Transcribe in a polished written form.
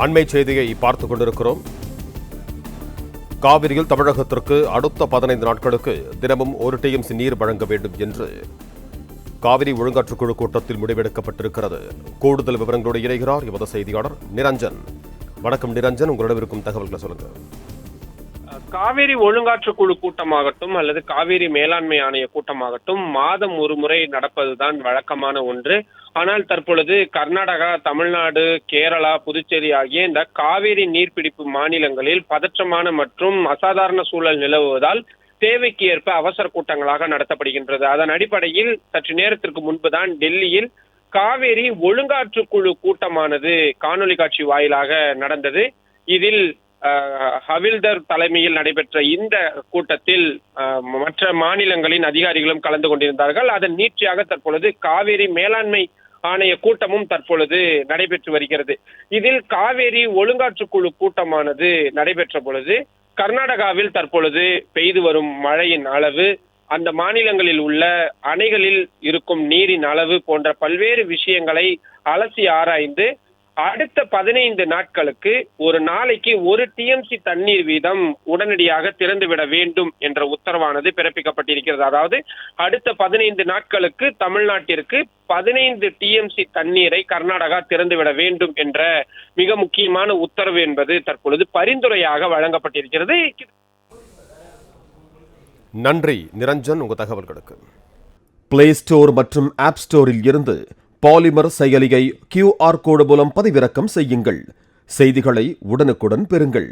அண்மை செய்தியை பார்த்துக் கொண்டிருக்கிறோம். காவிரியில் தமிழகத்திற்கு அடுத்த 15 நாட்களுக்கு தினமும் 1 TMC நீர் வழங்க வேண்டும் என்று காவிரி ஒழுங்காற்றுக்குழு கூட்டத்தில் முடிவெடுக்கப்பட்டிருக்கிறது. கூடுதல் விவரங்களோடு இணைகிறார் எமது செய்தியாளர் நிரஞ்சன். வணக்கம் நிரஞ்சன், உங்களிடம் இருக்கும் தகவல்களை சொல்லுங்க. காவிரி ஒழுங்காற்றுக்குழு கூட்டமாகட்டும் அல்லது காவிரி மேலாண்மை ஆணைய கூட்டமாகட்டும் மாதம் ஒரு முறை நடப்பதுதான் வழக்கமான ஒன்று. ஆனால் தற்பொழுது கர்நாடகா, தமிழ்நாடு, கேரளா, புதுச்சேரி ஆகிய இந்த காவிரி நீர்பிடிப்பு மாநிலங்களில் பதற்றமான மற்றும் அசாதாரண சூழல் நிலவுவதால் தேவைக்கு ஏற்ப அவசர கூட்டங்களாக நடத்தப்படுகின்றது. அதன் அடிப்படையில் சற்று நேரத்திற்கு முன்புதான் டெல்லியில் காவிரி ஒழுங்காற்றுக்குழு கூட்டமானது காணொலி காட்சி வாயிலாக நடந்தது. இதில் ஹவில்தர் தலைமையில் நடைபெற்ற இந்த கூட்டத்தில் மற்ற மாநிலங்களின் அதிகாரிகளும் கலந்து கொண்டிருந்தார்கள். அதன் நீட்சியாக தற்பொழுது காவிரி மேலாண்மை ஆணைய கூட்டமும் தற்பொழுது நடைபெற்று வருகிறது. இதில் காவிரி ஒழுங்காற்றுக்குழு கூட்டமானது நடைபெற்ற பொழுது கர்நாடகாவில் தற்பொழுது பெய்து வரும் மழையின் அளவு, அந்த மாநிலங்களில் உள்ள அணைகளில் இருக்கும் நீரின் அளவு போன்ற பல்வேறு விஷயங்களை அலசி ஆராய்ந்து அடுத்த 15 நாட்களுக்கு ஒரு நாளைக்கு 1 TMC தண்ணீர் வீதம் உடனடியாக திறந்துவிட வேண்டும் என்ற உத்தரவானது பிறப்பிக்கப்பட்டிருக்கிறது. அதாவது அடுத்த 15 நாட்களுக்கு தமிழ்நாட்டிற்கு 15 TMC தண்ணீரை கர்நாடகா திறந்துவிட வேண்டும் என்ற மிக முக்கியமான உத்தரவு என்பது தற்பொழுது பரிந்துரையாக வழங்கப்பட்டிருக்கிறது. நன்றி நிரஞ்சன், உங்க தகவல்களுக்கு. பிளே ஸ்டோர் மற்றும் ஆப் ஸ்டோரில் இருந்து பாலிமர் செயலியை QR கோடு மூலம் பதிவிறக்கம் செய்யுங்கள். செய்திகளை உடனுக்குடன் பெறுங்கள்.